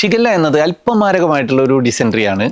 Shigella എന്നത് അല്പം മാരകമായിട്ടുള്ള ഒരു ഡിസെൻട്രിയാണ്.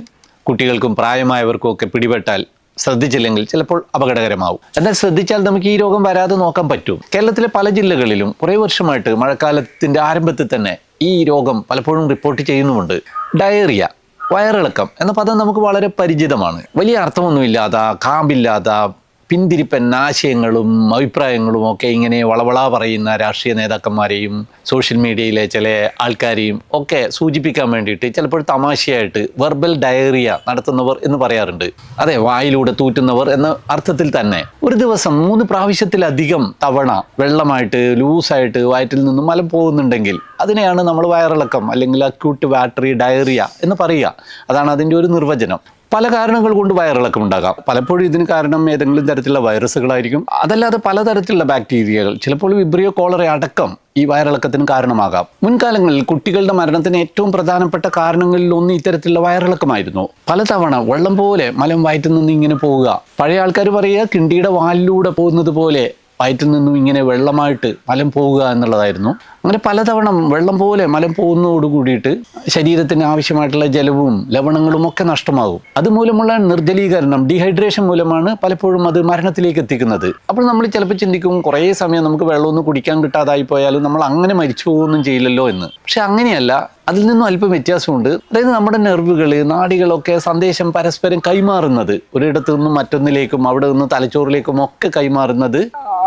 കുട്ടികൾക്കും പ്രായമായവർക്കും ഒക്കെ പിടിപെട്ടാൽ ശ്രദ്ധിച്ചില്ലെങ്കിൽ ചിലപ്പോൾ അപകടകരമാവും. എന്നാൽ ശ്രദ്ധിച്ചാൽ നമുക്ക് ഈ രോഗം വരാതെ നോക്കാൻ പറ്റും. കേരളത്തിലെ പല ജില്ലകളിലും കുറേ വർഷമായിട്ട് മഴക്കാലത്തിൻ്റെ ആരംഭത്തിൽ തന്നെ ഈ രോഗം പലപ്പോഴും റിപ്പോർട്ട് ചെയ്യുന്നുമുണ്ട്. ഡയറിയ, വയറിളക്കം എന്ന പദം നമുക്ക് വളരെ പരിചിതമാണ്. വലിയ അർത്ഥമൊന്നുമില്ലാത്ത, കാമ്പില്ലാത്ത, പിന്തിരിപ്പൻ ആശയങ്ങളും അഭിപ്രായങ്ങളും ഒക്കെ ഇങ്ങനെ വളവള പറയുന്ന രാഷ്ട്രീയ നേതാക്കന്മാരെയും സോഷ്യൽ മീഡിയയിലെ ചില ആൾക്കാരെയും ഒക്കെ സൂചിപ്പിക്കാൻ വേണ്ടിയിട്ട് ചിലപ്പോൾ തമാശയായിട്ട് വെർബൽ ഡയറിയ നടത്തുന്നവർ എന്ന് പറയാറുണ്ട്. അതെ, വായിലൂടെ തൂറ്റുന്നവർ എന്ന അർത്ഥത്തിൽ തന്നെ. ഒരു ദിവസം 3 പ്രാവശ്യത്തിലധികം തവണ വെള്ളമായിട്ട് ലൂസായിട്ട് വയറ്റിൽ നിന്നും മലം പോകുന്നുണ്ടെങ്കിൽ അതിനെയാണ് നമ്മൾ വയറിളക്കം അല്ലെങ്കിൽ അക്യൂട്ട് വാട്ടറി ഡയറിയ എന്ന് പറയുക. അതാണ് അതിൻ്റെ ഒരു നിർവചനം. പല കാരണങ്ങൾ കൊണ്ട് വയറിളക്കം ഉണ്ടാകാം. പലപ്പോഴും ഇതിന് കാരണം ഏതെങ്കിലും തരത്തിലുള്ള വൈറസുകളായിരിക്കും. അതല്ലാതെ പലതരത്തിലുള്ള ബാക്ടീരിയകൾ, ചിലപ്പോൾ വിബ്രിയോ കോളറ അടക്കം ഈ വയറിളക്കത്തിന് കാരണമാകാം. മുൻകാലങ്ങളിൽ കുട്ടികളുടെ മരണത്തിന് ഏറ്റവും പ്രധാനപ്പെട്ട കാരണങ്ങളിൽ ഒന്ന് ഇത്തരത്തിലുള്ള വയറിളക്കമായിരുന്നു. പലതവണ വെള്ളം പോലെ മലം വയറ്റിൽ നിന്ന് ഇങ്ങനെ പോവുക. പഴയ ആൾക്കാർ പറയുക കിണ്ടിയുടെ വാലിലൂടെ പോകുന്നത് പോലെ വയറ്റിൽ നിന്നും ഇങ്ങനെ വെള്ളമായിട്ട് മലം പോവുക എന്നുള്ളതായിരുന്നു. അങ്ങനെ പലതവണ വെള്ളം പോലെ മലം പോകുന്നതോട് കൂടിയിട്ട് ശരീരത്തിന് ആവശ്യമായിട്ടുള്ള ജലവും ലവണങ്ങളും ഒക്കെ നഷ്ടമാകും. അതുമൂലമുള്ള നിർജ്ജലീകരണം, ഡീഹൈഡ്രേഷൻ മൂലമാണ് പലപ്പോഴും അത് മരണത്തിലേക്ക് എത്തിക്കുന്നത്. അപ്പോൾ നമ്മൾ ചിലപ്പോൾ ചിന്തിക്കും, കുറേ സമയം നമുക്ക് വെള്ളമൊന്നും കുടിക്കാൻ കിട്ടാതായി പോയാലും നമ്മൾ അങ്ങനെ മരിച്ചു പോകുകയൊന്നും ചെയ്യില്ലല്ലോ എന്ന്. പക്ഷെ അങ്ങനെയല്ല, അതിൽ നിന്നും അല്പം വ്യത്യാസമുണ്ട്. അതായത് നമ്മുടെ നെർവുകൾ, നാഡികളൊക്കെ സന്ദേശം പരസ്പരം കൈമാറുന്നത് ഒരിടത്തു നിന്നും മറ്റൊന്നിലേക്കും അവിടെ നിന്ന് തലച്ചോറിലേക്കും ഒക്കെ കൈമാറുന്നത്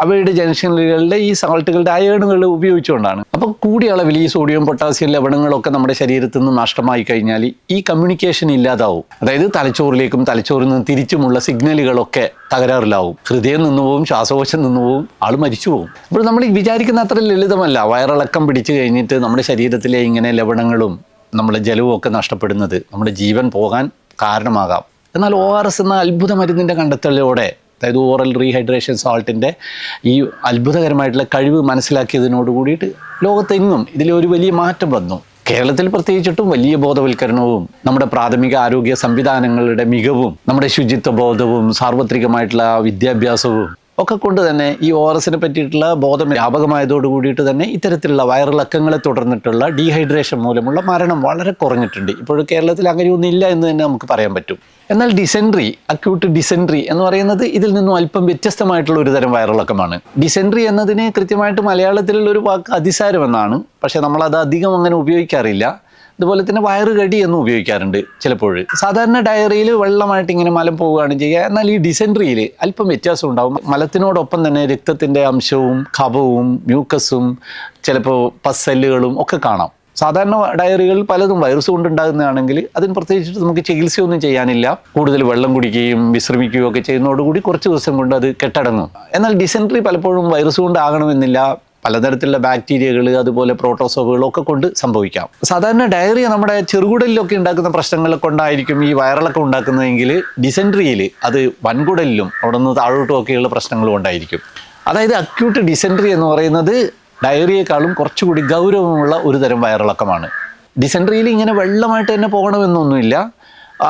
അവയുടെ ജംഗ്ഷനുകളുടെ ഈ സാൾട്ടുകളുടെ അയേണുകൾ ഉപയോഗിച്ചുകൊണ്ടാണ്. അപ്പോൾ കൂടിയ അളവിൽ ഈ സോഡിയം, പൊട്ടാസ്യം, ലവണങ്ങളൊക്കെ നമ്മുടെ ശരീരത്തിൽ നിന്ന് നഷ്ടമായി കഴിഞ്ഞാൽ ഈ കമ്മ്യൂണിക്കേഷൻ ഇല്ലാതാവും. അതായത് തലച്ചോറിലേക്കും തലച്ചോറിൽ നിന്ന് തിരിച്ചുമുള്ള സിഗ്നലുകളൊക്കെ തകരാറിലാവും. ഹൃദയം നിന്നുപോകും, ശ്വാസകോശം നിന്നുപോകും, ആൾ മരിച്ചു പോകും. അപ്പോൾ നമ്മൾ വിചാരിക്കുന്ന അത്ര ലളിതമല്ല വയറിളക്കം പിടിച്ചു കഴിഞ്ഞിട്ട് നമ്മുടെ ശരീരത്തിലെ ഇങ്ങനെ ലവണങ്ങളും നമ്മുടെ ജലവും ഒക്കെ നഷ്ടപ്പെടുന്നത് നമ്മുടെ ജീവൻ പോകാൻ കാരണമാകാം. എന്നാൽ ORS എന്ന അത്ഭുത മരുന്നിൻ്റെ കണ്ടെത്തലോടെ, അതായത് ഓറൽ റീഹൈഡ്രേഷൻ സാൾട്ടിൻ്റെ ഈ അത്ഭുതകരമായിട്ടുള്ള കഴിവ് മനസ്സിലാക്കിയതിനോട് കൂടിയിട്ട് ലോകത്തെങ്ങും ഇതിലൊരു വലിയ മാറ്റം വന്നു. കേരളത്തിൽ പ്രത്യേകിച്ചിട്ടും വലിയ ബോധവൽക്കരണവും നമ്മുടെ പ്രാഥമിക ആരോഗ്യ സംവിധാനങ്ങളുടെ മികവും നമ്മുടെ ശുചിത്വ ബോധവും സാർവത്രികമായിട്ടുള്ള വിദ്യാഭ്യാസവും ഒക്കെ കൊണ്ട് തന്നെ ഈ ORSനെ പറ്റിയിട്ടുള്ള ബോധം വ്യാപകമായതോട് കൂടിയിട്ട് തന്നെ ഇത്തരത്തിലുള്ള വയറിളക്കങ്ങളെ തുടർന്നിട്ടുള്ള ഡീഹൈഡ്രേഷൻ മൂലമുള്ള മരണം വളരെ കുറഞ്ഞിട്ടുണ്ട്. ഇപ്പോൾ കേരളത്തിൽ അങ്ങനെയൊന്നും ഇല്ല എന്ന് തന്നെ നമുക്ക് പറയാൻ പറ്റും. എന്നാൽ ഡിസെൻട്രി, അക്യൂട്ട് ഡിസെൻട്രി എന്ന് പറയുന്നത് ഇതിൽ നിന്നും അല്പം വ്യത്യസ്തമായിട്ടുള്ള ഒരു തരം വയറിളക്കമാണ്. ഡിസെൻട്രി എന്നതിന് കൃത്യമായിട്ട് മലയാളത്തിലുള്ള ഒരു വാക്ക് അതിസാരമെന്നാണ്. പക്ഷേ നമ്മളത് അധികം അങ്ങനെ ഉപയോഗിക്കാറില്ല. അതുപോലെ തന്നെ വയറുകടി എന്നും ഉപയോഗിക്കാറുണ്ട് ചിലപ്പോൾ. സാധാരണ ഡയറിയിൽ വെള്ളമായിട്ട് ഇങ്ങനെ മലം പോവുകയാണ് ചെയ്യുക. എന്നാൽ ഈ ഡിസെൻട്രിയിൽ അല്പം വ്യത്യാസം ഉണ്ടാകും. മലത്തിനോടൊപ്പം തന്നെ രക്തത്തിൻ്റെ അംശവും കഫവും മ്യൂക്കസും ചിലപ്പോൾ പസ്സെല്ലുകളും ഒക്കെ കാണാം. സാധാരണ ഡയറികൾ പലതും വൈറസ് കൊണ്ടുണ്ടാകുന്നതാണെങ്കിൽ അതിന് പ്രത്യേകിച്ചിട്ട് നമുക്ക് ചികിത്സയൊന്നും ചെയ്യാനില്ല. കൂടുതൽ വെള്ളം കുടിക്കുകയും വിശ്രമിക്കുകയും ഒക്കെ ചെയ്യുന്നതോടുകൂടി കുറച്ച് ദിവസം കൊണ്ട് അത് കെട്ടടങ്ങും. എന്നാൽ ഡിസെൻട്രി പലപ്പോഴും വൈറസ് കൊണ്ടാകണമെന്നില്ല. പലതരത്തിലുള്ള ബാക്ടീരിയകൾ, അതുപോലെ പ്രോട്ടോസോവുകളൊക്കെ കൊണ്ട് സംഭവിക്കാം. സാധാരണ ഡയറിയ നമ്മുടെ ചെറുകുടലിലൊക്കെ ഉണ്ടാക്കുന്ന പ്രശ്നങ്ങൾ കൊണ്ടായിരിക്കും ഈ വയറിളക്കം ഉണ്ടാക്കുന്നതെങ്കിൽ ഡിസെൻട്രിയിൽ അത് വൻകുടലിലും അവിടെ നിന്ന് താഴോട്ടും ഒക്കെയുള്ള പ്രശ്നങ്ങൾ കൊണ്ടായിരിക്കും. അതായത് അക്യൂട്ട് ഡിസെൻട്രി എന്ന് പറയുന്നത് ഡയറിയേക്കാളും കുറച്ചുകൂടി ഗൗരവമുള്ള ഒരു തരം വയറിളക്കമാണ്. ഡിസെൻട്രിയിൽ ഇങ്ങനെ വെള്ളമായിട്ട് തന്നെ പോകണമെന്നൊന്നുമില്ല.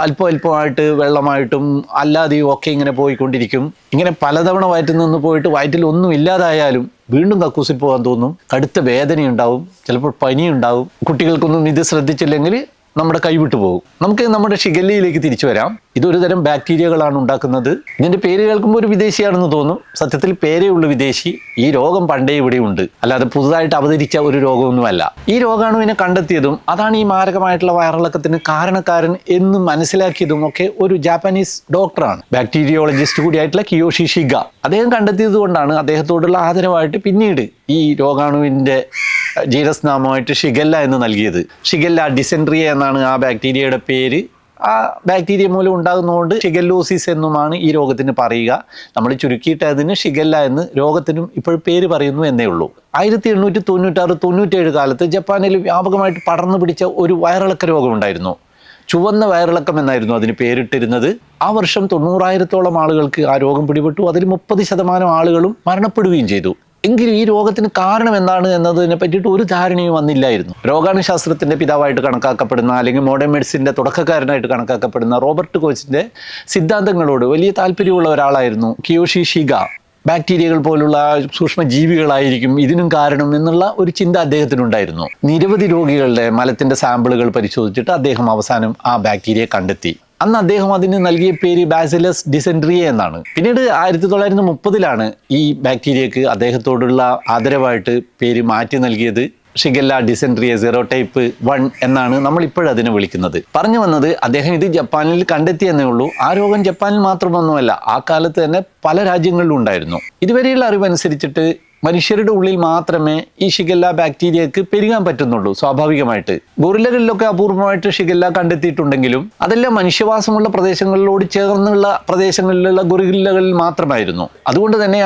അല്പമായിട്ട് വെള്ളമായിട്ടും അല്ലാതെയും ഒക്കെ ഇങ്ങനെ പോയിക്കൊണ്ടിരിക്കും. ഇങ്ങനെ പലതവണ വയറ്റിൽ നിന്ന് പോയിട്ട് വയറ്റിൽ ഒന്നും ഇല്ലാതായാലും വീണ്ടും കക്കൂസിൽ പോകാൻ തോന്നും. കടുത്ത വേദനയുണ്ടാവും, ചിലപ്പോൾ പനിയുണ്ടാവും. കുട്ടികൾക്കൊന്നും ഇത് ശ്രദ്ധിച്ചില്ലെങ്കിൽ നമ്മുടെ കൈവിട്ടു പോകും. നമുക്ക് നമ്മുടെ ഷിഗല്ലയിലേക്ക് തിരിച്ചു വരാം. ഇതൊരു തരം ബാക്ടീരിയകളാണ് ഉണ്ടാക്കുന്നത്. ഇതിൻ്റെ പേര് കേൾക്കുമ്പോൾ ഒരു വിദേശിയാണെന്ന് തോന്നും. സത്യത്തിൽ പേരേ ഉള്ള വിദേശി. ഈ രോഗം പണ്ടേ ഇവിടെ ഉണ്ട്, അല്ലാതെ പുതുതായിട്ട് അവതരിച്ച ഒരു രോഗമൊന്നുമല്ല. ഈ രോഗാണുവിനെ കണ്ടെത്തിയതും അതാണ് ഈ മാരകമായിട്ടുള്ള വയറിളക്കത്തിന് കാരണക്കാരൻ എന്ന് മനസ്സിലാക്കിയതും ഒക്കെ ഒരു ജാപ്പനീസ് ഡോക്ടറാണ്, ബാക്ടീരിയോളജിസ്റ്റ് കൂടിയായിട്ടുള്ള കിയോഷി ഷിഗ. അദ്ദേഹം കണ്ടെത്തിയത് കൊണ്ടാണ് അദ്ദേഹത്തോടുള്ള ആദരവായിട്ട് പിന്നീട് ഈ രോഗാണുവിൻ്റെ ജീനസ് നാമമായിട്ട് ഷിഗല്ല എന്ന് നൽകിയത്. ഷിഗല്ല ഡിസെൻട്രിയ എന്നാണ് ആ ബാക്ടീരിയയുടെ പേര്. ആ ബാക്ടീരിയ മൂലം ഉണ്ടാകുന്നതുകൊണ്ട് ഷിഗല്ലോസിസ് എന്നുമാണ് ഈ രോഗത്തിന് പറയുക. നമ്മൾ ചുരുക്കിയിട്ട് അതിന് ഷിഗല്ല എന്ന് രോഗത്തിനും ഇപ്പോൾ പേര് പറയുന്നു എന്നേ ഉള്ളൂ. 1896-97 കാലത്ത് ജപ്പാനിൽ വ്യാപകമായിട്ട് പടർന്നു പിടിച്ച ഒരു വയറിളക്ക രോഗമുണ്ടായിരുന്നു. ചുവന്ന വയറിളക്കം എന്നായിരുന്നു അതിന് പേരിട്ടിരുന്നത്. ആ വർഷം 90,000-ഓളം ആളുകൾക്ക് ആ രോഗം പിടിപെട്ടു. അതിൽ 30% ആളുകളും മരണപ്പെടുകയും ചെയ്തു. എങ്കിലും ഈ രോഗത്തിന് കാരണം എന്താണ് എന്നതിനെ പറ്റിയിട്ട് ഒരു ധാരണയും വന്നില്ലായിരുന്നു. രോഗാണുശാസ്ത്രത്തിൻ്റെ പിതാവായിട്ട് കണക്കാക്കപ്പെടുന്ന, അല്ലെങ്കിൽ മോഡേൺ മെഡിസിൻ്റെ തുടക്കക്കാരനായിട്ട് കണക്കാക്കപ്പെടുന്ന റോബർട്ട് കോച്ചിൻ്റെ സിദ്ധാന്തങ്ങളോട് വലിയ താല്പര്യമുള്ള ഒരാളായിരുന്നു കിയോഷി ഷിഗ. ബാക്ടീരിയകൾ പോലുള്ള സൂക്ഷ്മജീവികളായിരിക്കും ഇതിനും കാരണം എന്നുള്ള ഒരു ചിന്ത അദ്ദേഹത്തിനുണ്ടായിരുന്നു. നിരവധി രോഗികളുടെ മലത്തിന്റെ സാമ്പിളുകൾ പരിശോധിച്ചിട്ട് അദ്ദേഹം അവസാനം ആ ബാക്ടീരിയ കണ്ടെത്തി. അന്ന് അദ്ദേഹം അതിന് നൽകിയ പേര് ബാസിലസ് ഡിസെൻട്രിയെ എന്നാണ്. പിന്നീട് 1930 ഈ ബാക്ടീരിയക്ക് അദ്ദേഹത്തോടുള്ള ആദരവായിട്ട് പേര് മാറ്റി നൽകിയത് ഷിഗല്ല ഡിസെൻട്രിയ സെറോടൈപ്പ് 1 എന്നാണ് നമ്മൾ ഇപ്പോഴതിനെ വിളിക്കുന്നത്. പറഞ്ഞു വന്നത്, അദ്ദേഹം ഇത് ജപ്പാനിൽ കണ്ടെത്തിയെന്നേ ഉള്ളൂ. ആ രോഗം ജപ്പാനിൽ മാത്രമൊന്നുമല്ല, ആ കാലത്ത് തന്നെ പല രാജ്യങ്ങളിലും ഉണ്ടായിരുന്നു. ഇതുവരെയുള്ള അറിവനുസരിച്ചിട്ട് മനുഷ്യരുടെ ഉള്ളിൽ മാത്രമേ ഈ ഷിഗല്ല ബാക്ടീരിയക്ക് പെരുകാൻ പറ്റുന്നുള്ളൂ സ്വാഭാവികമായിട്ട്. ഗൊറില്ലകളിലൊക്കെ അപൂർവമായിട്ട് ഷിഗല്ല കണ്ടെത്തിയിട്ടുണ്ടെങ്കിലും അതെല്ലാം മനുഷ്യവാസമുള്ള പ്രദേശങ്ങളിലോട് ചേർന്നുള്ള പ്രദേശങ്ങളിലുള്ള ഗൊറില്ലകളിൽ മാത്രമായിരുന്നു. അതുകൊണ്ട് തന്നെ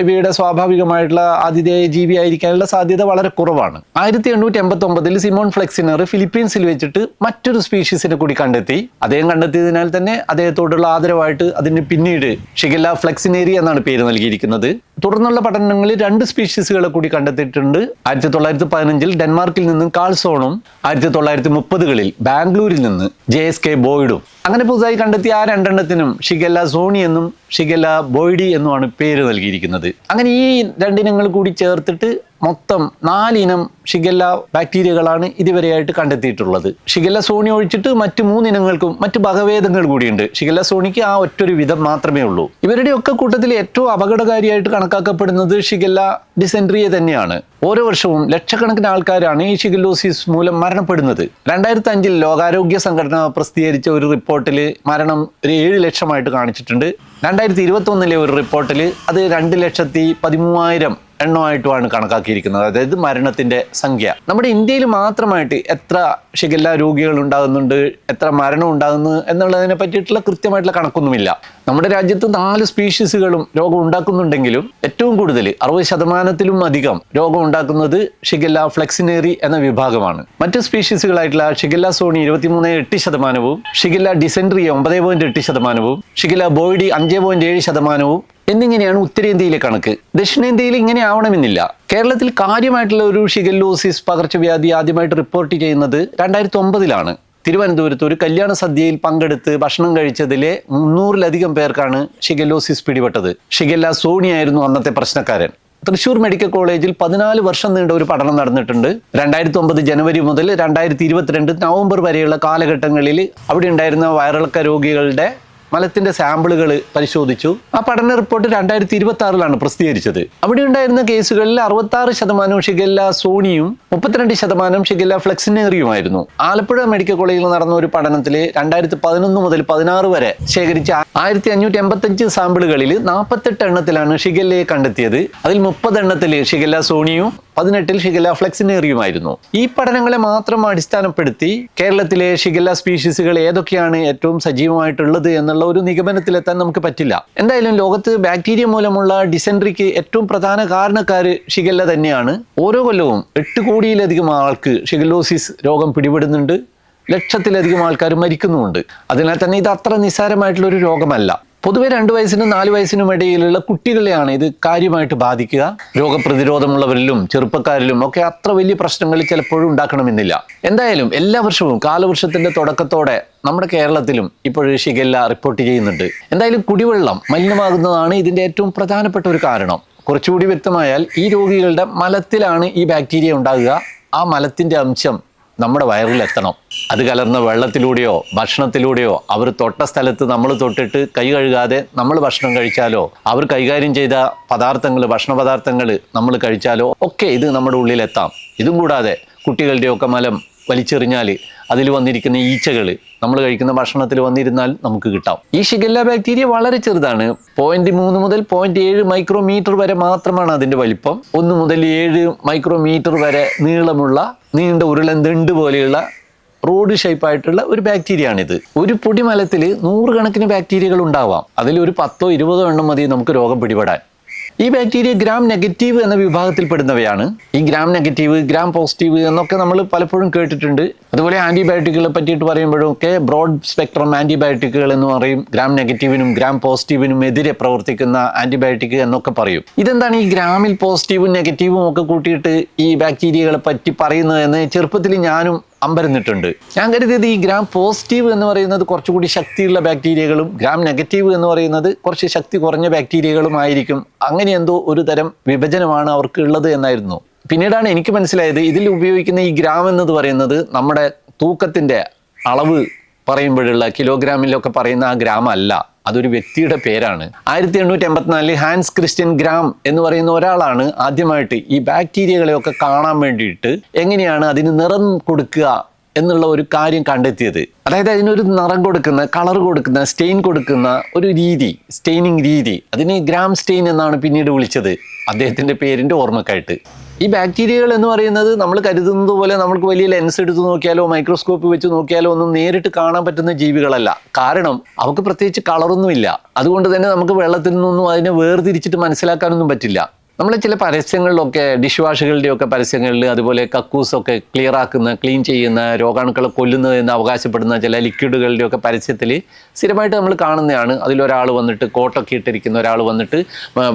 ഇവയുടെ സ്വാഭാവികമായിട്ടുള്ള ആതിഥേയ ജീവിയായിരിക്കാനുള്ള സാധ്യത വളരെ കുറവാണ്. 1889 സിമോൺ ഫ്ലെക്സിനർ ഫിലിപ്പീൻസിൽ വെച്ചിട്ട് മറ്റൊരു സ്പീഷീസിനെ കൂടി കണ്ടെത്തി. അദ്ദേഹം കണ്ടെത്തിയതിനാൽ തന്നെ അദ്ദേഹത്തോടുള്ള ആദരവായിട്ട് അതിന് പിന്നീട് ഷിഗല്ല ഫ്ലെക്സിനേരി എന്നാണ് പേര് നൽകിയിരിക്കുന്നത്. തുടർന്നുള്ള പഠനങ്ങളിൽ 2 സ്പീഷീസുകളെ കൂടി കണ്ടെത്തിയിട്ടുണ്ട്. 1915 ഡെൻമാർക്കിൽ നിന്നും കാൾസോണും 1930 ബാംഗ്ലൂരിൽ നിന്ന് JSK ബോയ്ഡും. അങ്ങനെ പുതുതായി കണ്ടെത്തിയ ആ 2 എണ്ണത്തിനും ഷിഗല്ല സോണി എന്നും ഷിഗല്ല ബോയ്ഡി എന്നുമാണ് പേര് നൽകിയിരിക്കുന്നത്. അങ്ങനെ ഈ 2 ഇനങ്ങൾ കൂടി ചേർത്തിട്ട് മൊത്തം 4 ഇനം ഷിഗല്ല ബാക്ടീരിയകളാണ് ഇതുവരെയായിട്ട് കണ്ടെത്തിയിട്ടുള്ളത്. ഷിഗല്ല സോണി ഒഴിച്ചിട്ട് മറ്റ് 3 ഇനങ്ങൾക്കും മറ്റ് വകഭേദങ്ങൾ കൂടിയുണ്ട്. ഷിഗല്ല സോണിക്ക് ആ ഒറ്റൊരു വിധം മാത്രമേ ഉള്ളൂ. ഇവരുടെ ഒക്കെ കൂട്ടത്തിൽ ഏറ്റവും അപകടകാരിയായിട്ട് കണക്കാക്കപ്പെടുന്നത് ഷിഗല്ല ഡിസെൻട്രിയെ തന്നെയാണ്. ഓരോ വർഷവും ലക്ഷക്കണക്കിന് ആൾക്കാരാണ് ഈ ഷിഗല്ലോസിസ് മൂലം മരണപ്പെടുന്നത്. 2005 ലോകാരോഗ്യ സംഘടന പ്രസിദ്ധീകരിച്ച ഒരു റിപ്പോർട്ടിൽ മരണം ഒരു 7 ലക്ഷമായിട്ട് കാണിച്ചിട്ടുണ്ട്. 2021 ഒരു റിപ്പോർട്ടിൽ അത് 2,13,000 എണ്ണമായിട്ടുമാണ് കണക്കാക്കിയിരിക്കുന്നത്. അതായത് മരണത്തിന്റെ സംഖ്യ. നമ്മുടെ ഇന്ത്യയിൽ മാത്രമായിട്ട് എത്ര ഷിഗല്ല രോഗികൾ ഉണ്ടാകുന്നുണ്ട്, എത്ര മരണം ഉണ്ടാകുന്നു എന്നുള്ളതിനെ പറ്റിയിട്ടുള്ള കൃത്യമായിട്ടുള്ള കണക്കൊന്നുമില്ല. നമ്മുടെ രാജ്യത്ത് 4 സ്പീഷീസുകളും രോഗം ഉണ്ടാക്കുന്നുണ്ടെങ്കിലും ഏറ്റവും കൂടുതൽ 60% അധികം രോഗം ഉണ്ടാക്കുന്നത് ഷിഗല്ല ഫ്ലെക്സിനേറി എന്ന വിഭാഗമാണ്. മറ്റ് സ്പീഷീസുകളായിട്ടുള്ള Shigella sonnei 23.8%, Shigella dysenteriae 9.8%, Shigella boydii 5.7% എന്നിങ്ങനെയാണ് ഉത്തരേന്ത്യയിലെ കണക്ക്. ദക്ഷിണേന്ത്യയിൽ ഇങ്ങനെ ആവണമെന്നില്ല. കേരളത്തിൽ കാര്യമായിട്ടുള്ള ഒരു ഷിഗല്ലോസിസ് പകർച്ചവ്യാധി ആദ്യമായിട്ട് റിപ്പോർട്ട് ചെയ്യുന്നത് 2009 തിരുവനന്തപുരത്ത് ഒരു കല്യാണ സദ്യയിൽ പങ്കെടുത്ത് ഭക്ഷണം കഴിച്ചതിലെ 300-ലധികം പേർക്കാണ് ഷിഗല്ലോസിസ് പിടിപെട്ടത്. ഷിഗല്ല സോണി ആയിരുന്നു അന്നത്തെ പ്രശ്നക്കാരൻ. തൃശൂർ മെഡിക്കൽ കോളേജിൽ 14 വർഷം നീണ്ട ഒരു പഠനം നടന്നിട്ടുണ്ട്. 2009 ജനുവരി മുതൽ 2022 നവംബർ വരെയുള്ള കാലഘട്ടങ്ങളിൽ അവിടെ ഉണ്ടായിരുന്ന വയറിളക്ക രോഗികളുടെ മലത്തിന്റെ സാമ്പിളുകൾ പരിശോധിച്ചു. ആ പഠന റിപ്പോർട്ട് 2026 പ്രസിദ്ധീകരിച്ചത്. അവിടെ ഉണ്ടായിരുന്ന കേസുകളിൽ 66% ഷിഗല്ല സോണിയും 32% ഷിഗല്ല ഫ്ലെക്സിനേറിയുമായിരുന്നു. ആലപ്പുഴ മെഡിക്കൽ കോളേജിൽ നടന്ന ഒരു പഠനത്തിൽ 2011 മുതൽ 16 വരെ ശേഖരിച്ച 1585 സാമ്പിളുകളിൽ 48 എണ്ണത്തിലാണ് ഷിഗല്ലയെ കണ്ടെത്തിയത്. അതിൽ 30 എണ്ണത്തിൽ ഷിഗല്ല സോണിയും 18 ഷിഗല്ല ഫ്ലെക്സിനേറിയുമായിരുന്നു. ഈ പഠനങ്ങളെ മാത്രം അടിസ്ഥാനപ്പെടുത്തി കേരളത്തിലെ ഷിഗല്ല സ്പീഷീസുകൾ ഏതൊക്കെയാണ് ഏറ്റവും സജീവമായിട്ടുള്ളത് എന്നുള്ള ഒരു നിഗമനത്തിലെത്താൻ നമുക്ക് പറ്റില്ല. എന്തായാലും ലോകത്ത് ബാക്ടീരിയ മൂലമുള്ള ഡിസെൻട്രിക്ക് ഏറ്റവും പ്രധാന കാരണക്കാര് ഷിഗല്ല തന്നെയാണ്. ഓരോ കൊല്ലവും 8 കോടിയിലധികം ആൾക്ക് ഷിഗല്ലോസിസ് രോഗം പിടിപെടുന്നുണ്ട്. ലക്ഷത്തിലധികം ആൾക്കാർ മരിക്കുന്നുമുണ്ട്. അതിനാൽ തന്നെ ഇത് അത്ര നിസ്സാരമായിട്ടുള്ള ഒരു രോഗമല്ല. പൊതുവെ 2 വയസ്സിനും 4 വയസ്സിനും ഇടയിലുള്ള കുട്ടികളെയാണ് ഇത് കാര്യമായിട്ട് ബാധിക്കുക. രോഗപ്രതിരോധമുള്ളവരിലും ചെറുപ്പക്കാരിലും ഒക്കെ അത്ര വലിയ പ്രശ്നങ്ങൾ ചിലപ്പോഴും ഉണ്ടാക്കണമെന്നില്ല. എന്തായാലും എല്ലാ വർഷവും കാലവർഷത്തിന്റെ തുടക്കത്തോടെ നമ്മുടെ കേരളത്തിലും ഇപ്പോഴും ഷിഗല്ല റിപ്പോർട്ട് ചെയ്യുന്നുണ്ട്. എന്തായാലും കുടിവെള്ളം മലിനമാകുന്നതാണ് ഇതിന്റെ ഏറ്റവും പ്രധാനപ്പെട്ട ഒരു കാരണം. കുറച്ചുകൂടി വ്യക്തമായാൽ ഈ രോഗികളുടെ മലത്തിലാണ് ഈ ബാക്ടീരിയ ഉണ്ടാകുക. ആ മലത്തിന്റെ അംശം നമ്മുടെ വയറിലെത്തണം. അത് കലർന്ന വെള്ളത്തിലൂടെയോ ഭക്ഷണത്തിലൂടെയോ അവർ തൊട്ട സ്ഥലത്ത് നമ്മൾ തൊട്ടിട്ട് കൈ കഴുകാതെ നമ്മൾ ഭക്ഷണം കഴിച്ചാലോ അവർ കൈകാര്യം ചെയ്ത ഭക്ഷണ പദാർത്ഥങ്ങൾ നമ്മൾ കഴിച്ചാലോ ഒക്കെ ഇത് നമ്മുടെ ഉള്ളിലെത്താം. ഇതും കൂടാതെ കുട്ടികളുടെയൊക്കെ മലം വലിച്ചെറിഞ്ഞാൽ അതിൽ വന്നിരിക്കുന്ന ഈച്ചകൾ നമ്മൾ കഴിക്കുന്ന ഭക്ഷണത്തിൽ വന്നിരുന്നാൽ നമുക്ക് കിട്ടാം. ഈ ഷിഗല്ല ബാക്ടീരിയ വളരെ ചെറുതാണ്. 0.3 മുതൽ 0.7 മൈക്രോമീറ്റർ വരെ മാത്രമാണ് അതിന്റെ വലിപ്പം. 1 മുതൽ 7 മൈക്രോമീറ്റർ വരെ നീളമുള്ള നീണ്ട ഉരുളന്തിണ്ട് പോലെയുള്ള റോഡ് ഷേപ്പായിട്ടുള്ള ഒരു ബാക്ടീരിയ ആണിത്. ഒരു പൊടിമലത്തിൽ 100 കണക്കിന് ബാക്ടീരിയകൾ ഉണ്ടാവാം. അതിൽ ഒരു 10-20 എണ്ണം മതി നമുക്ക് രോഗം പിടിപെടാൻ. ഈ ബാക്ടീരിയ ഗ്രാം നെഗറ്റീവ് എന്ന വിഭാഗത്തിൽപ്പെടുന്നവയാണ്. ഈ ഗ്രാം നെഗറ്റീവ്, ഗ്രാം പോസിറ്റീവ് എന്നൊക്കെ നമ്മൾ പലപ്പോഴും കേട്ടിട്ടുണ്ട്. അതുപോലെ ആന്റിബയോട്ടിക്കുകളെ പറ്റിയിട്ട് പറയുമ്പോഴൊക്കെ ബ്രോഡ് സ്പെക്ട്രം ആന്റിബയോട്ടിക്കുകൾ എന്ന് പറയും. ഗ്രാം നെഗറ്റീവിനും ഗ്രാം പോസിറ്റീവിനും എതിരെ പ്രവർത്തിക്കുന്ന ആന്റിബയോട്ടിക് എന്നൊക്കെ പറയും. ഇതെന്താണ് ഈ ഗ്രാമിൽ പോസിറ്റീവും നെഗറ്റീവും ഒക്കെ കൂട്ടിയിട്ട് ഈ ബാക്ടീരിയകളെ പറ്റി പറയുന്നതെന്ന് ചെറുപ്പത്തിൽ ഞാനും അമ്പരന്നിട്ടുണ്ട്. ഞാൻ കരുതിയത് ഈ ഗ്രാം പോസിറ്റീവ് എന്ന് പറയുന്നത് കുറച്ചുകൂടി ശക്തിയുള്ള ബാക്ടീരിയകളും ഗ്രാം നെഗറ്റീവ് എന്ന് പറയുന്നത് കുറച്ച് ശക്തി കുറഞ്ഞ ബാക്ടീരിയകളും ആയിരിക്കും. അങ്ങനെ എന്തോ ഒരു തരം വിഭജനമാണ് അവർക്ക് ഉള്ളത് എന്നായിരുന്നു. പിന്നീടാണ് എനിക്ക് മനസ്സിലായത് ഇതിൽ ഉപയോഗിക്കുന്ന ഈ ഗ്രാം എന്നത് പറയുന്നത് നമ്മുടെ തൂക്കത്തിൻ്റെ അളവ് പറയുമ്പോഴുള്ള കിലോഗ്രാമിലൊക്കെ പറയുന്ന ആ ഗ്രാം അല്ല, അതൊരു വ്യക്തിയുടെ പേരാണ്. 1884 ഹാൻസ് ക്രിസ്ത്യൻ ഗ്രാം എന്ന് പറയുന്ന ഒരാളാണ് ആദ്യമായിട്ട് ഈ ബാക്ടീരിയകളെയൊക്കെ കാണാൻ വേണ്ടിയിട്ട് എങ്ങനെയാണ് അതിന് നിറം കൊടുക്കുക എന്നുള്ള ഒരു കാര്യം കണ്ടെത്തിയത്. അതായത് അതിനൊരു നിറം കൊടുക്കുന്ന, കളർ കൊടുക്കുന്ന, സ്റ്റെയിൻ കൊടുക്കുന്ന ഒരു രീതി, സ്റ്റെയിനിങ് രീതി, അതിന് ഗ്രാം സ്റ്റെയിൻ എന്നാണ് പിന്നീട് വിളിച്ചത് അദ്ദേഹത്തിൻ്റെ പേരിൻ്റെ ഓർമ്മക്കായിട്ട്. ഈ ബാക്ടീരിയകൾ എന്ന് പറയുന്നത് നമ്മൾ കരുതുന്നത് പോലെ നമ്മൾക്ക് വലിയ ലെൻസ് എടുത്ത് നോക്കിയാലോ മൈക്രോസ്കോപ്പ് വെച്ച് നോക്കിയാലോ ഒന്നും നേരിട്ട് കാണാൻ പറ്റുന്ന ജീവികളല്ല. കാരണം അവർക്ക് പ്രത്യേകിച്ച് കളറൊന്നുമില്ല. അതുകൊണ്ട് തന്നെ നമുക്ക് വെള്ളത്തിൽ നിന്നൊന്നും അതിനെ വേർതിരിച്ചിട്ട് മനസ്സിലാക്കാനൊന്നും പറ്റില്ല. നമ്മൾ ചില പരസ്യങ്ങളിലൊക്കെ, ഡിഷ് വാഷുകളുടെയൊക്കെ പരസ്യങ്ങളിൽ, അതുപോലെ കക്കൂസൊക്കെ ക്ലീൻ ചെയ്യുന്ന, രോഗാണുക്കളെ കൊല്ലുന്നത് എന്ന് അവകാശപ്പെടുന്ന ചില ലിക്വിഡുകളുടെയൊക്കെ പരസ്യത്തിൽ സ്ഥിരമായിട്ട് നമ്മൾ കാണുന്നതാണ്. അതിലൊരാൾ വന്നിട്ട്, കോട്ടൊക്കെ ഇട്ടിരിക്കുന്ന ഒരാൾ വന്നിട്ട്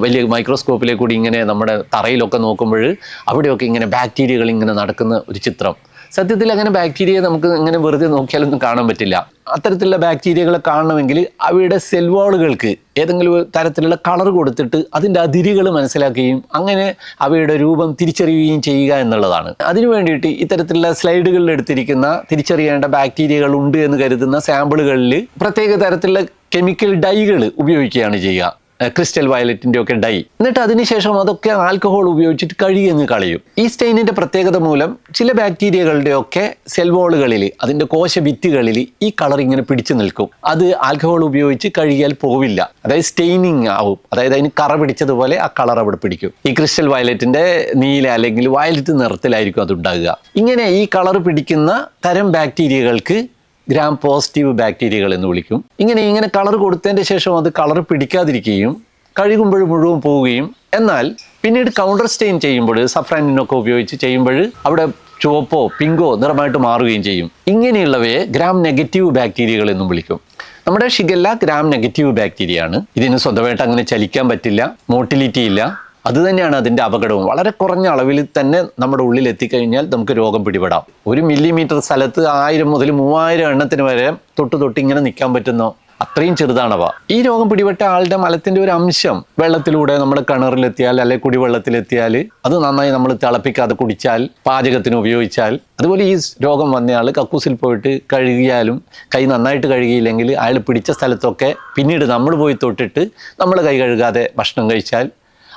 വലിയ മൈക്രോസ്കോപ്പിലെ കൂടി ഇങ്ങനെ നമ്മുടെ തറയിലൊക്കെ നോക്കുമ്പോൾ അവിടെയൊക്കെ ഇങ്ങനെ ബാക്ടീരിയകൾ ഇങ്ങനെ നടക്കുന്ന ഒരു ചിത്രം. സത്യത്തിൽ അങ്ങനെ ബാക്ടീരിയയെ നമുക്ക് ഇങ്ങനെ വെറുതെ നോക്കിയാലൊന്നും കാണാൻ പറ്റില്ല. അത്തരത്തിലുള്ള ബാക്ടീരിയകളെ കാണണമെങ്കിൽ അവയുടെ സെൽ വാളുകൾക്ക് ഏതെങ്കിലും തരത്തിലുള്ള കളർ കൊടുത്തിട്ട് അതിൻ്റെ അതിരുകൾ മനസ്സിലാക്കുകയും അങ്ങനെ അവയുടെ രൂപം തിരിച്ചറിയുകയും ചെയ്യുക എന്നുള്ളതാണ്. അതിനു വേണ്ടിയിട്ട് ഇത്തരത്തിലുള്ള സ്ലൈഡുകളിൽ എടുത്തിരിക്കുന്ന തിരിച്ചറിയേണ്ട ബാക്ടീരിയകൾ ഉണ്ട് എന്ന് കരുതുന്ന സാമ്പിളുകളിൽ പ്രത്യേക തരത്തിലുള്ള കെമിക്കൽ ഡൈകൾ ഉപയോഗിക്കുകയാണ് ചെയ്യുക. ക്രിസ്റ്റൽ വയലറ്റിൻ്റെ ഒക്കെ ഡൈ. എന്നിട്ട് അതിനുശേഷം അതൊക്കെ ആൽക്കഹോൾ ഉപയോഗിച്ചിട്ട് കഴുകിയങ്ങ് കളയും. ഈ സ്റ്റെയിനിൻ്റെ പ്രത്യേകത മൂലം ചില ബാക്ടീരിയകളുടെയൊക്കെ സെൽവോളുകളിൽ, അതിൻ്റെ കോശഭിത്തികളിൽ ഈ കളർ ഇങ്ങനെ പിടിച്ചു നിൽക്കും. അത് ആൽക്കഹോൾ ഉപയോഗിച്ച് കഴുകിയാൽ പോവില്ല. അതായത് സ്റ്റെയിനിങ് ആവും. അതായത് അതിന് കറ പിടിച്ചതുപോലെ ആ കളർ അവിടെ പിടിക്കും. ഈ ക്രിസ്റ്റൽ വയലറ്റിൻ്റെ നീല അല്ലെങ്കിൽ വയലറ്റ് നിറത്തിലായിരിക്കും അത് ഉണ്ടാകുക. ഇങ്ങനെ ഈ കളർ പിടിക്കുന്ന തരം ബാക്ടീരിയകൾക്ക് ഗ്രാം പോസിറ്റീവ് ബാക്ടീരിയകൾ എന്ന് വിളിക്കും. ഇങ്ങനെ കളർ കൊടുത്തതിൻ്റെ ശേഷം അത് കളർ പിടിക്കാതിരിക്കുകയും കഴുകുമ്പോൾ മുഴുവൻ പോവുകയും, എന്നാൽ പിന്നീട് കൗണ്ടർ സ്റ്റെയിൻ ചെയ്യുമ്പോൾ, സഫ്രാനിനൊക്കെ ഉപയോഗിച്ച് ചെയ്യുമ്പോൾ അവിടെ ചുവപ്പോ പിങ്കോ നിറമായിട്ട് മാറുകയും ചെയ്യും. ഇങ്ങനെയുള്ളവയെ ഗ്രാം നെഗറ്റീവ് ബാക്ടീരിയകൾ എന്നും വിളിക്കും. നമ്മുടെ ഷിഗല്ല ഗ്രാം നെഗറ്റീവ് ബാക്ടീരിയ ആണ്. ഇതിന് സ്വന്തമായിട്ട് അങ്ങനെ ചലിക്കാൻ പറ്റില്ല, മോട്ടിലിറ്റി ഇല്ല. അതുതന്നെയാണ് അതിൻ്റെ അപകടവും. വളരെ കുറഞ്ഞ അളവിൽ തന്നെ നമ്മുടെ ഉള്ളിൽ എത്തിക്കഴിഞ്ഞാൽ നമുക്ക് രോഗം പിടിപെടാം. 1 മില്ലിമീറ്റർ സ്ഥലത്ത് 1000 മുതൽ 3000 എണ്ണത്തിന് വരെ തൊട്ട് ഇങ്ങനെ നിൽക്കാൻ പറ്റുന്ന അത്രയും ചെറുതാണവ. ഈ രോഗം പിടിപെട്ട ആളുടെ മലത്തിൻ്റെ ഒരു അംശം വെള്ളത്തിലൂടെ നമ്മുടെ കിണറിലെത്തിയാൽ, അല്ലെങ്കിൽ കുടിവെള്ളത്തിലെത്തിയാൽ, അത് നന്നായി നമ്മൾ തിളപ്പിക്കാതെ കുടിച്ചാൽ, പാചകത്തിന് ഉപയോഗിച്ചാൽ, അതുപോലെ ഈ രോഗം വന്നയാൾ കക്കൂസിൽ പോയിട്ട് കഴുകിയാലും കൈ നന്നായിട്ട് കഴുകിയില്ലെങ്കിൽ അയാൾ പിടിച്ച സ്ഥലത്തൊക്കെ പിന്നീട് നമ്മൾ പോയി തൊട്ടിട്ട് നമ്മൾ കൈ കഴുകാതെ ഭക്ഷണം കഴിച്ചാൽ,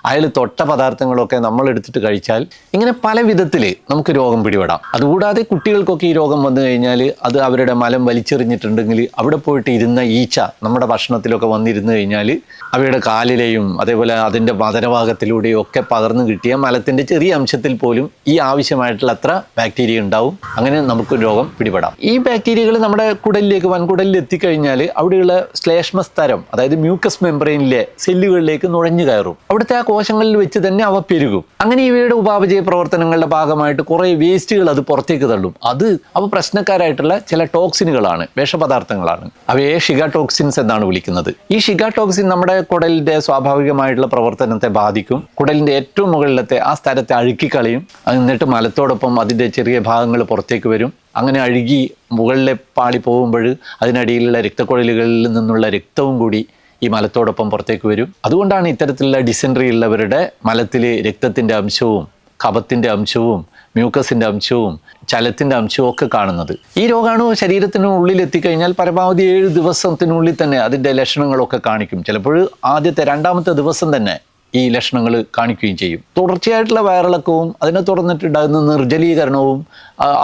അയാൾ തൊട്ട പദാർത്ഥങ്ങളൊക്കെ നമ്മൾ എടുത്തിട്ട് കഴിച്ചാൽ, ഇങ്ങനെ പല വിധത്തിൽ നമുക്ക് രോഗം പിടിപെടാം. അതുകൂടാതെ കുട്ടികൾക്കൊക്കെ ഈ രോഗം വന്നു കഴിഞ്ഞാൽ അത് അവരുടെ മലം വലിച്ചെറിഞ്ഞിട്ടുണ്ടെങ്കിൽ അവിടെ പോയിട്ട് ഇരുന്ന ഈച്ച നമ്മുടെ ഭക്ഷണത്തിലൊക്കെ വന്നിരുന്നു കഴിഞ്ഞാൽ അവയുടെ കാലിലെയും അതേപോലെ അതിൻ്റെ വദനഭാഗത്തിലൂടെയും ഒക്കെ പകർന്നു കിട്ടിയ മലത്തിൻ്റെ ചെറിയ അംശത്തിൽ പോലും ഈ ആവശ്യമായിട്ടുള്ള അത്ര ബാക്ടീരിയ ഉണ്ടാവും. അങ്ങനെ നമുക്ക് രോഗം പിടിപെടാം. ഈ ബാക്ടീരിയകൾ നമ്മുടെ കുടലിലേക്ക്, വൻകുടലിൽ എത്തിക്കഴിഞ്ഞാൽ അവിടെയുള്ള ശ്ലേഷ്മസ്തരം, അതായത് മ്യൂക്കസ് മെംബ്രെയിനിലെ സെല്ലുകളിലേക്ക് നുഴഞ്ഞു കയറും. അവിടുത്തെ ആ കോശങ്ങളിൽ വെച്ച് തന്നെ അവ പെരുകും. അങ്ങനെ ഇവയുടെ ഉപാപചയ പ്രവർത്തനങ്ങളുടെ ഭാഗമായിട്ട് കുറേ വേസ്റ്റുകൾ അത് പുറത്തേക്ക് തള്ളും. അവ പ്രശ്നക്കാരായിട്ടുള്ള ചില ടോക്സിനുകളാണ്, വിഷപദാർത്ഥങ്ങളാണ്. അവയെ ഷിഗ ടോക്സിൻസ് എന്നാണ് വിളിക്കുന്നത്. ഈ ഷിഗ ടോക്സിൻ നമ്മുടെ കുടലിൻ്റെ സ്വാഭാവികമായിട്ടുള്ള പ്രവർത്തനത്തെ ബാധിക്കും. കുടലിൻ്റെ ഏറ്റവും മുകളിലത്തെ ആ സ്ഥലത്തെ അഴുക്കിക്കളയും. എന്നിട്ട് മലത്തോടൊപ്പം അതിൻ്റെ ചെറിയ ഭാഗങ്ങൾ പുറത്തേക്ക് വരും. അങ്ങനെ അഴുകി മുകളിലെ പാളി പോകുമ്പോൾ അതിനടിയിലുള്ള രക്തക്കുഴലുകളിൽ നിന്നുള്ള രക്തവും കൂടി ഈ മലത്തോടൊപ്പം പുറത്തേക്ക് വരും. അതുകൊണ്ടാണ് ഇത്തരത്തിലുള്ള ഡിസെൻട്രി ഉള്ളവരുടെ മലത്തിൽ രക്തത്തിൻ്റെ അംശവും കഫത്തിൻ്റെ അംശവും മ്യൂക്കസിൻ്റെ അംശവും ചലത്തിൻ്റെ അംശവും ഒക്കെ കാണുന്നത്. ഈ രോഗാണു ശരീരത്തിനുള്ളിൽ എത്തിക്കഴിഞ്ഞാൽ പരമാവധി 7 ദിവസത്തിനുള്ളിൽ തന്നെ അതിൻ്റെ ലക്ഷണങ്ങളൊക്കെ കാണിക്കും. ചിലപ്പോൾ ആദ്യത്തെ 2ാമത്തെ ദിവസം തന്നെ ഈ ലക്ഷണങ്ങൾ കാണിക്കുകയും ചെയ്യും. തുടർച്ചയായിട്ടുള്ള വയറിളക്കവും അതിനെ തുടർന്നിട്ടുണ്ടാകുന്ന നിർജ്ജലീകരണവും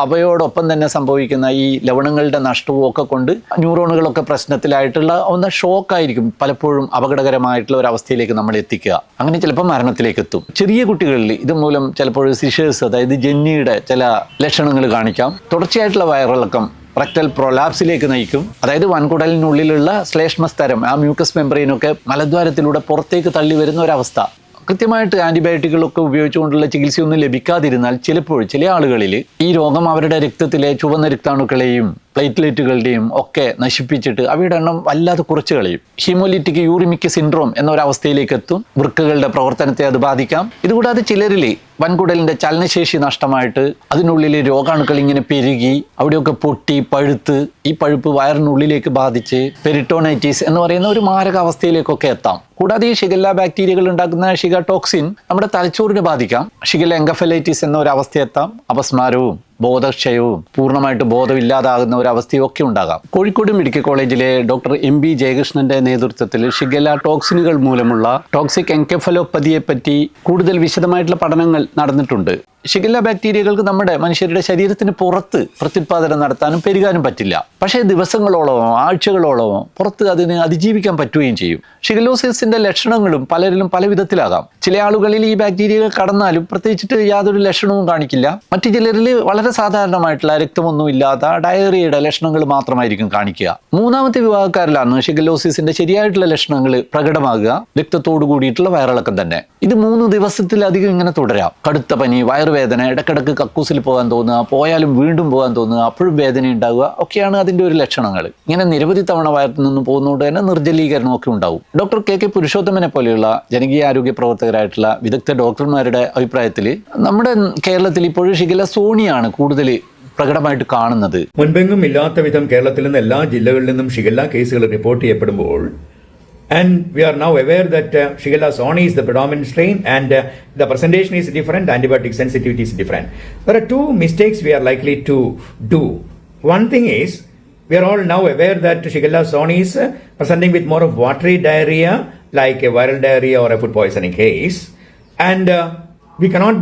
അവയോടൊപ്പം തന്നെ സംഭവിക്കുന്ന ഈ ലവണങ്ങളുടെ നഷ്ടവും ഒക്കെ കൊണ്ട് ന്യൂറോണുകളൊക്കെ പ്രശ്നത്തിലായിട്ടുള്ള ഒന്ന് ഷോക്കായിരിക്കും പലപ്പോഴും അപകടകരമായിട്ടുള്ള ഒരു അവസ്ഥയിലേക്ക് നമ്മൾ എത്തിക്കുക. അങ്ങനെ ചിലപ്പോൾ മരണത്തിലേക്ക് എത്തും. ചെറിയ കുട്ടികളിൽ ഇതുമൂലം ചിലപ്പോൾ സിഷേഴ്സ്, അതായത് ജെന്നിയുടെ ചില ലക്ഷണങ്ങൾ കാണിക്കാം. തുടർച്ചയായിട്ടുള്ള വയറിളക്കം റെക്ടൽ പ്രൊലാപ്സിലേക്ക് നയിക്കും. അതായത് വൻകുടലിനുള്ളിലുള്ള ശ്ലേഷ്മസ്തരം, ആ മ്യൂക്കസ് മെംബ്രെയിനൊക്കെ മലദ്വാരത്തിലൂടെ പുറത്തേക്ക് തള്ളി വരുന്ന ഒരവസ്ഥ. കൃത്യമായിട്ട് ആൻറ്റിബയോട്ടിക്കുകളൊക്കെ ഉപയോഗിച്ചുകൊണ്ടുള്ള ചികിത്സയൊന്നും ലഭിക്കാതിരുന്നാൽ ചിലപ്പോൾ ചില ആളുകളിൽ ഈ രോഗം അവരുടെ രക്തത്തിലെ ചുവന്ന രക്താണുക്കളെയും പ്ലേറ്റ്ലെറ്റുകളുടെയും ഒക്കെ നശിപ്പിച്ചിട്ട് അവയുടെ എണ്ണം വല്ലാതെ കുറച്ച് കളയും. ഹീമോലിറ്റിക് യൂറിമിക് സിൻഡ്രോം എന്നൊരവസ്ഥയിലേക്ക് എത്തും. വൃക്കകളുടെ പ്രവർത്തനത്തെ അത് ബാധിക്കാം. ഇതുകൂടാതെ ചിലരിൽ വൻകുടലിന്റെ ചലനശേഷി നഷ്ടമായിട്ട് അതിനുള്ളിൽ രോഗാണുക്കൾ ഇങ്ങനെ പെരുകി അവിടെയൊക്കെ പൊട്ടി പഴുത്ത് ഈ പഴുപ്പ് വയറിനുള്ളിലേക്ക് ബാധിച്ച് പെരിട്ടോണൈറ്റിസ് എന്ന് പറയുന്ന ഒരു മാരകാവസ്ഥയിലേക്കൊക്കെ എത്താം. കൂടാതെ ഈ ഷിഗല്ല ബാക്ടീരിയകൾ ഉണ്ടാക്കുന്ന ഷിഗ ടോക്സിൻ നമ്മുടെ തലച്ചോറിനെ ബാധിക്കാം. ഷിഗല്ല എൻകഫലൈറ്റിസ് എന്ന ഒരു അവസ്ഥയെത്താം. അപസ്മാരവും ബോധക്ഷയവും പൂർണ്ണമായിട്ട് ബോധമില്ലാതാകുന്ന ഒരു അവസ്ഥയും ഒക്കെ ഉണ്ടാകാം. കോഴിക്കോട് മെഡിക്കൽ കോളേജിലെ ഡോക്ടർ MB ജയകൃഷ്ണന്റെ നേതൃത്വത്തിൽ ഷിഗല്ല ടോക്സിനുകൾ മൂലമുള്ള ടോക്സിക് എൻകെഫലോപ്പതിയെ പറ്റി കൂടുതൽ വിശദമായിട്ടുള്ള പഠനങ്ങൾ നടന്നിട്ടുണ്ട്. ഷിഗല്ല ബാക്ടീരിയകൾക്ക് നമ്മുടെ മനുഷ്യരുടെ ശരീരത്തിന് പുറത്ത് പ്രത്യുത്പാദനം നടത്താനും പെരുകാനും പറ്റില്ല. പക്ഷേ ദിവസങ്ങളോളമോ ആഴ്ചകളോളമോ പുറത്ത് അതിന് അതിജീവിക്കാൻ പറ്റുകയും ചെയ്യും. ഷിഗല്ലോസിസിന്റെ ലക്ഷണങ്ങളും പലരിലും പല വിധത്തിലാകാം. ചില ആളുകളിൽ ഈ ബാക്ടീരിയകൾ കടന്നാലും പ്രത്യേകിച്ചിട്ട് യാതൊരു ലക്ഷണവും കാണിക്കില്ല. മറ്റു ചിലരിൽ വളരെ സാധാരണമായിട്ടുള്ള രക്തമൊന്നും ഇല്ലാത്ത ഡയറിയയുടെ ലക്ഷണങ്ങൾ മാത്രമായിരിക്കും കാണിക്കുക. മൂന്നാമത്തെ വിഭാഗക്കാരിലാണ് ഷിഗല്ലോസിസിന്റെ ശരിയായിട്ടുള്ള ലക്ഷണങ്ങൾ പ്രകടമാകുക. രക്തത്തോടു കൂടിയിട്ടുള്ള വയറിളക്കം തന്നെ. ഇത് 3 ദിവസത്തിലധികം ഇങ്ങനെ തുടരാം. കടുത്ത പനി, വയറുവേദന, ഇടക്കിടക്ക് കക്കൂസിൽ പോകാൻ തോന്നുക, പോയാലും വീണ്ടും പോകാൻ തോന്നുക, അപ്പോഴും വേദന ഉണ്ടാവുക ഒക്കെയാണ് അതിൻ്റെ ഒരു ലക്ഷണങ്ങൾ. ഇങ്ങനെ നിരവധി തവണ വയറിൽ നിന്ന് പോകുന്നതുകൊണ്ട് തന്നെ നിർജ്ജലീകരണം ഒക്കെ ഉണ്ടാവും. ഡോക്ടർ KK പുരുഷോത്തമനെ പോലെയുള്ള ജനകീയ ആരോഗ്യ പ്രവർത്തകരായിട്ടുള്ള വിദഗ്ധ ഡോക്ടർമാരുടെ അഭിപ്രായത്തിൽ നമ്മുടെ കേരളത്തിൽ ഇപ്പോഴും ഷിഗല്ല സോണിയാണ് കൂടുതൽ പ്രകടമായിട്ട് കാണുന്നത്. മുൻപെങ്ങും ഇല്ലാത്ത വിധം കേരളത്തിൽ നിന്ന് എല്ലാ ജില്ലകളിൽ നിന്നും ഷിഗല്ല കേസുകൾ റിപ്പോർട്ട് ചെയ്യപ്പെടുമ്പോൾ and we are now aware that Shigella soni is the predominant strain and the presentation is different, antibiotic sensitivity is different. There are 2 mistakes we are likely to do. One thing is, we are all now aware that Shigella soni is presenting with more of watery diarrhea like a viral diarrhea or a food poisoning case, and we cannot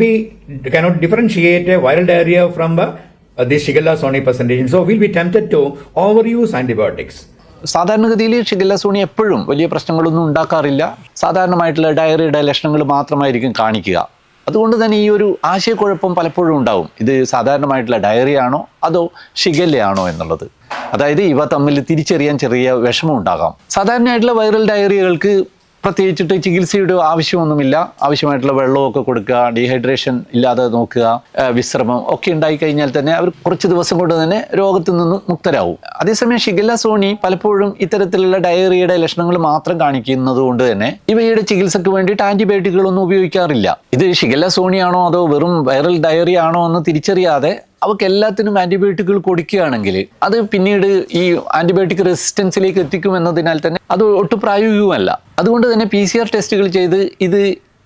differentiate a viral diarrhea from this Shigella soni presentation. So we'll be tempted to overuse antibiotics. സാധാരണഗതിയിൽ shigella Sony എപ്പോഴും വലിയ പ്രശ്നങ്ങളൊന്നും ഉണ്ടാക്കാറില്ല. സാധാരണമായിട്ടുള്ള ഡയറിയുടെ ലക്ഷണങ്ങൾ മാത്രമായിരിക്കും കാണിക്കുക. അതുകൊണ്ട് തന്നെ ഈ ഒരു ആശയക്കുഴപ്പം പലപ്പോഴും ഉണ്ടാവും. ഇത് സാധാരണമായിട്ടുള്ള ഡയറി ആണോ അതോ ഷിഗല്ലയാണോ എന്നുള്ളത്. അതായത് ഇവ തമ്മിൽ തിരിച്ചറിയാൻ ചെറിയ വിഷമം ഉണ്ടാകാം. സാധാരണയായിട്ടുള്ള വൈറൽ ഡയറിയകൾക്ക് പ്രത്യേകിച്ചിട്ട് ചികിത്സയുടെ ആവശ്യമൊന്നുമില്ല. ആവശ്യമായിട്ടുള്ള വെള്ളമൊക്കെ കൊടുക്കുക, ഡീഹൈഡ്രേഷൻ ഇല്ലാതെ നോക്കുക, വിശ്രമം ഒക്കെ ഉണ്ടായിക്കഴിഞ്ഞാൽ തന്നെ അവർ കുറച്ച് ദിവസം കൊണ്ട് തന്നെ രോഗത്തിൽ നിന്ന് മുക്തരാകും. അതേസമയം ഷിഗല്ല സോണി പലപ്പോഴും ഇത്തരത്തിലുള്ള ഡയറിയയുടെ ലക്ഷണങ്ങൾ മാത്രം കാണിക്കുന്നത് കൊണ്ട് തന്നെ ഇവയുടെ ചികിത്സയ്ക്ക് വേണ്ടിയിട്ട് ആന്റിബയോട്ടിക്കുകളൊന്നും ഉപയോഗിക്കാറില്ല. ഇത് ഷിഗല്ല സോണിയാണോ അതോ വെറും വൈറൽ ഡയറി ആണോ എന്ന് തിരിച്ചറിയാതെ അവർക്ക് എല്ലാത്തിനും ആന്റിബയോട്ടിക്കുകൾ കൊടുക്കുകയാണെങ്കിൽ അത് പിന്നീട് ഈ ആന്റിബയോട്ടിക് റെസിസ്റ്റൻസിലേക്ക് എത്തിക്കുമെന്നതിനാൽ തന്നെ അത് ഒട്ടും പ്രായോഗികമല്ല. അതുകൊണ്ട് തന്നെ PCR ടെസ്റ്റുകൾ ചെയ്ത് ഇത്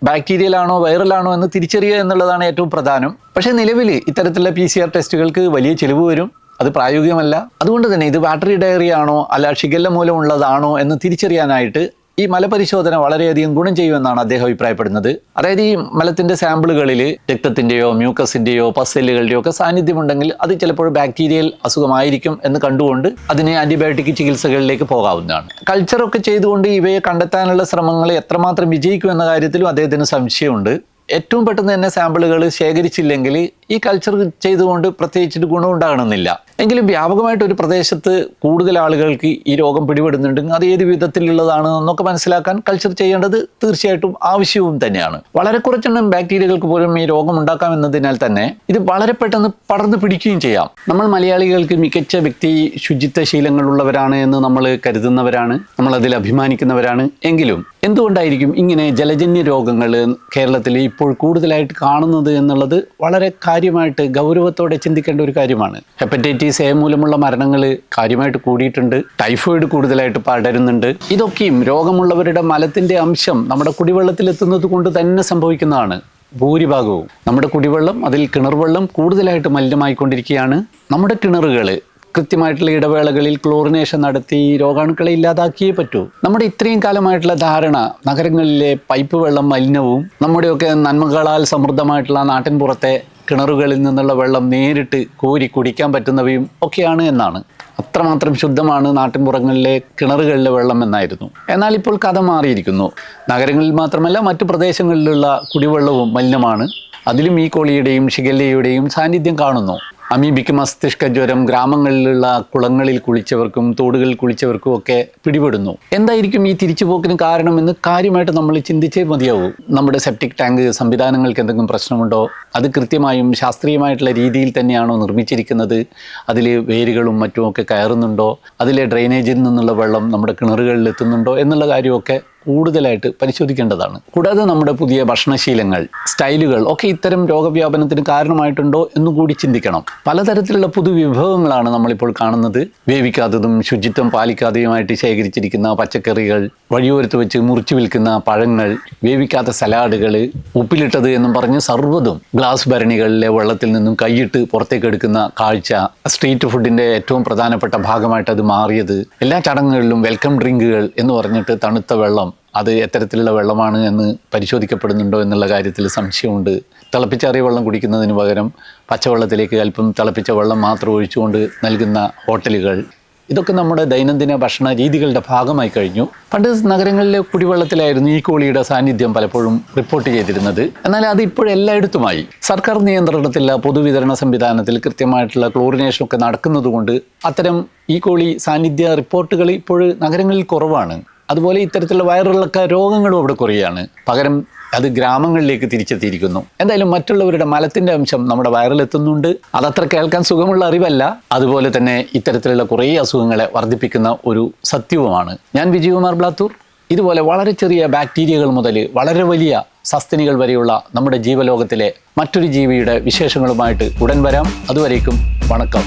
ബാക്ടീരിയലാണോ വൈറലാണോ എന്ന് തിരിച്ചറിയുക എന്നുള്ളതാണ് ഏറ്റവും പ്രധാനം. പക്ഷേ നിലവിൽ ഇത്തരത്തിലുള്ള PCR ടെസ്റ്റുകൾക്ക് വലിയ ചിലവ് വരും. അത് പ്രായോഗികമല്ല. അതുകൊണ്ട് തന്നെ ഇത് വാട്ടറി ഡയറി ആണോ അല്ല ഷിഗല്ല മൂലമുള്ളതാണോ എന്ന് തിരിച്ചറിയാനായിട്ട് ഈ മലപരിശോധന വളരെയധികം ഗുണം ചെയ്യുമെന്നാണ് അദ്ദേഹം അഭിപ്രായപ്പെടുന്നത്. അതായത് ഈ മലത്തിന്റെ സാമ്പിളുകളിൽ രക്തത്തിന്റെയോ മ്യൂക്കസിന്റെയോ പസ്സെല്ലുകളുടെയോ ഒക്കെ സാന്നിധ്യമുണ്ടെങ്കിൽ അത് ചിലപ്പോൾ ബാക്ടീരിയൽ അസുഖമായിരിക്കും എന്ന് കണ്ടുകൊണ്ട് അതിനെ ആന്റിബയോട്ടിക് ചികിത്സകളിലേക്ക് പോകാവുന്നതാണ്. കൾച്ചറൊക്കെ ചെയ്തുകൊണ്ട് ഇവയെ കണ്ടെത്താനുള്ള ശ്രമങ്ങൾ എത്രമാത്രം വിജയിക്കുമെന്ന കാര്യത്തിലും അദ്ദേഹത്തിന് സംശയമുണ്ട്. ഏറ്റവും പെട്ടെന്ന് തന്നെ സാമ്പിളുകൾ ശേഖരിച്ചില്ലെങ്കിൽ ഈ കൾച്ചർ ചെയ്തുകൊണ്ട് പ്രത്യേകിച്ചിട്ട് ഗുണമുണ്ടാകണമെന്നില്ല. എങ്കിലും വ്യാപകമായിട്ട് ഒരു പ്രദേശത്ത് കൂടുതൽ ആളുകൾക്ക് ഈ രോഗം പിടിപെടുന്നുണ്ടെങ്കിൽ അത് ഏത് വിധത്തിലുള്ളതാണ് എന്നൊക്കെ മനസ്സിലാക്കാൻ കൾച്ചർ ചെയ്യേണ്ടത് തീർച്ചയായിട്ടും ആവശ്യവും തന്നെയാണ്. വളരെ കുറച്ചെണ്ണം ബാക്ടീരിയകൾക്ക് പോലും ഈ രോഗം ഉണ്ടാക്കാമെന്നതിനാൽ തന്നെ ഇത് വളരെ പെട്ടെന്ന് പടർന്നു പിടിക്കുകയും ചെയ്യാം. നമ്മൾ മലയാളികൾക്ക് മികച്ച വ്യക്തി ശുചിത്വ ശീലങ്ങളുള്ളവരാണ് എന്ന് നമ്മൾ കരുതുന്നവരാണ്, നമ്മൾ അതിൽ അഭിമാനിക്കുന്നവരാണ്. എങ്കിലും എന്തുകൊണ്ടായിരിക്കും ഇങ്ങനെ ജലജന്യ രോഗങ്ങൾ കേരളത്തിൽ ഇപ്പോൾ കൂടുതലായിട്ട് കാണുന്നത് എന്നുള്ളത് വളരെ കാര്യമായിട്ട് ഗൗരവത്തോടെ ചിന്തിക്കേണ്ട ഒരു കാര്യമാണ്. ഹെപ്പറ്റൈറ്റിസ് എ മൂലമുള്ള മരണങ്ങൾ കാര്യമായിട്ട് കൂടിയിട്ടുണ്ട്. ടൈഫോയിഡ് കൂടുതലായിട്ട് പടരുന്നുണ്ട്. ഇതൊക്കെയും രോഗമുള്ളവരുടെ മലത്തിന്റെ അംശം നമ്മുടെ കുടിവെള്ളത്തിൽ എത്തുന്നത് കൊണ്ട് തന്നെ സംഭവിക്കുന്നതാണ്. ഭൂരിഭാഗവും നമ്മുടെ കുടിവെള്ളം, അതിൽ കിണർവെള്ളം കൂടുതലായിട്ട് മലിനമായിക്കൊണ്ടിരിക്കുകയാണ്. നമ്മുടെ കിണറുകൾ കൃത്യമായിട്ടുള്ള ഇടവേളകളിൽ ക്ലോറിനേഷൻ നടത്തി രോഗാണുക്കളെ ഇല്ലാതാക്കിയേ പറ്റൂ. നമ്മുടെ ഇത്രയും കാലമായിട്ടുള്ള ധാരണ നഗരങ്ങളിലെ പൈപ്പ് വെള്ളം മലിനവും നമ്മുടെയൊക്കെ നന്മകളാൽ സമൃദ്ധമായിട്ടുള്ള നാട്ടിൻപുറത്തെ കിണറുകളിൽ നിന്നുള്ള വെള്ളം നേരിട്ട് കോരി കുടിക്കാൻ പറ്റുന്നവയും ഒക്കെയാണ് എന്നാണ്. അത്രമാത്രം ശുദ്ധമാണ് നാട്ടിൻപുറങ്ങളിലെ കിണറുകളിലെ വെള്ളം എന്നായിരുന്നു. എന്നാൽ ഇപ്പോൾ കഥ മാറിയിരിക്കുന്നു. നഗരങ്ങളിൽ മാത്രമല്ല മറ്റു പ്രദേശങ്ങളിലുള്ള കുടിവെള്ളവും മലിനമാണ്. അതിലും ഈ കോളിയുടെയും ഷിഗല്ലയുടെയും സാന്നിധ്യം കാണുന്നു. അമീബിക് മസ്തിഷ്ക ജ്വരം ഗ്രാമങ്ങളിലുള്ള കുളങ്ങളിൽ കുളിച്ചവർക്കും തോടുകളിൽ കുളിച്ചവർക്കും ഒക്കെ പിടിപെടുന്നു. എന്തായിരിക്കും ഈ തിരിച്ചുപോക്കിന് കാരണമെന്ന് കാര്യമായിട്ട് നമ്മൾ ചിന്തിച്ചേ മതിയാവൂ. നമ്മുടെ സെപ്റ്റിക് ടാങ്ക് സംവിധാനങ്ങൾക്ക് എന്തെങ്കിലും പ്രശ്നമുണ്ടോ? അത് കൃത്യമായും ശാസ്ത്രീയമായിട്ടുള്ള രീതിയിൽ തന്നെയാണോ നിർമ്മിച്ചിരിക്കുന്നത്? അതിൽ വേരുകളും മറ്റുമൊക്കെ കയറുന്നുണ്ടോ? അതിലെ ഡ്രെയിനേജിൽ നിന്നുള്ള വെള്ളം നമ്മുടെ കിണറുകളിൽ എത്തുന്നുണ്ടോ എന്നുള്ള കാര്യമൊക്കെ കൂടുതലായിട്ട് പരിശോധിക്കേണ്ടതാണ്. കൂടാതെ നമ്മുടെ പുതിയ ഭക്ഷണശീലങ്ങൾ, സ്റ്റൈലുകൾ ഒക്കെ ഇത്തരം രോഗവ്യാപനത്തിന് കാരണമായിട്ടുണ്ടോ എന്നുകൂടി ചിന്തിക്കണം. പലതരത്തിലുള്ള പുതുവിഭവങ്ങളാണ് നമ്മളിപ്പോൾ കാണുന്നത്. വേവിക്കാത്തതും ശുചിത്വം പാലിക്കാതെയുമായിട്ട് ശേഖരിച്ചിരിക്കുന്ന പച്ചക്കറികൾ, വഴിയോരത്ത് വെച്ച് മുറിച്ചു വിൽക്കുന്ന പഴങ്ങൾ, വേവിക്കാത്ത സലാഡുകൾ, ഉപ്പിലിട്ടത് എന്നും പറഞ്ഞ് സർവ്വതും, ഗ്ലാസ് ഭരണികളിലെ വെള്ളത്തിൽ നിന്നും കൈയിട്ട് പുറത്തേക്ക് എടുക്കുന്ന കാഴ്ച, സ്ട്രീറ്റ് ഫുഡിൻ്റെ ഏറ്റവും പ്രധാനപ്പെട്ട ഭാഗമായിട്ട് അത് മാറിയത്. എല്ലാ ചടങ്ങുകളിലും വെൽക്കം ഡ്രിങ്കുകൾ എന്ന് പറഞ്ഞിട്ട് തണുത്ത വെള്ളം, അത് എത്തരത്തിലുള്ള വെള്ളമാണ് എന്ന് പരിശോധിക്കപ്പെടുന്നുണ്ടോ എന്നുള്ള കാര്യത്തിൽ സംശയമുണ്ട്. തിളപ്പിച്ചാറിയ വെള്ളം കുടിക്കുന്നതിന് പകരം പച്ചവെള്ളത്തിലേക്ക് അല്പം തിളപ്പിച്ച വെള്ളം മാത്രം ഒഴിച്ചുകൊണ്ട് നൽകുന്ന ഹോട്ടലുകൾ, ഇതൊക്കെ നമ്മുടെ ദൈനംദിന ഭക്ഷണ രീതികളുടെ ഭാഗമായി കഴിഞ്ഞു. പണ്ട് നഗരങ്ങളിലെ കുടിവെള്ളത്തിലായിരുന്നു ഈ കോളിയുടെ സാന്നിധ്യം പലപ്പോഴും റിപ്പോർട്ട് ചെയ്തിരുന്നത്. എന്നാൽ അത് ഇപ്പോഴെല്ലായിടത്തുമായി. സർക്കാർ നിയന്ത്രണത്തിലുള്ള പൊതുവിതരണ സംവിധാനത്തിൽ കൃത്യമായിട്ടുള്ള ക്ലോറിനേഷനൊക്കെ നടക്കുന്നതുകൊണ്ട് അത്തരം ഈ കോളി സാന്നിധ്യ റിപ്പോർട്ടുകൾ ഇപ്പോൾ നഗരങ്ങളിൽ കുറവാണ്. അതുപോലെ ഇത്തരത്തിലുള്ള വയറിളക്ക രോഗങ്ങളും അവിടെ കുറയാണ്. പകരം അത് ഗ്രാമങ്ങളിലേക്ക് തിരിച്ചെത്തിയിരിക്കുന്നു. എന്തായാലും മറ്റുള്ളവരുടെ മലത്തിൻ്റെ അംശം നമ്മുടെ വയറിലെത്തുന്നുണ്ട്. അതത്ര കേൾക്കാൻ സുഖമുള്ള അറിവല്ല. അതുപോലെ തന്നെ ഇത്തരത്തിലുള്ള കുറേ അസുഖങ്ങളെ വർദ്ധിപ്പിക്കുന്ന ഒരു സത്യവുമാണ്. ഞാൻ വിജയകുമാർ ബ്ലാത്തൂർ. ഇതുപോലെ വളരെ ചെറിയ ബാക്ടീരിയകൾ മുതൽ വളരെ വലിയ സസ്തനികൾ വരെയുള്ള നമ്മുടെ ജീവലോകത്തിലെ മറ്റൊരു ജീവിയുടെ വിശേഷങ്ങളുമായിട്ട് ഉടൻ വരാം. അതുവരേക്കും വണക്കം.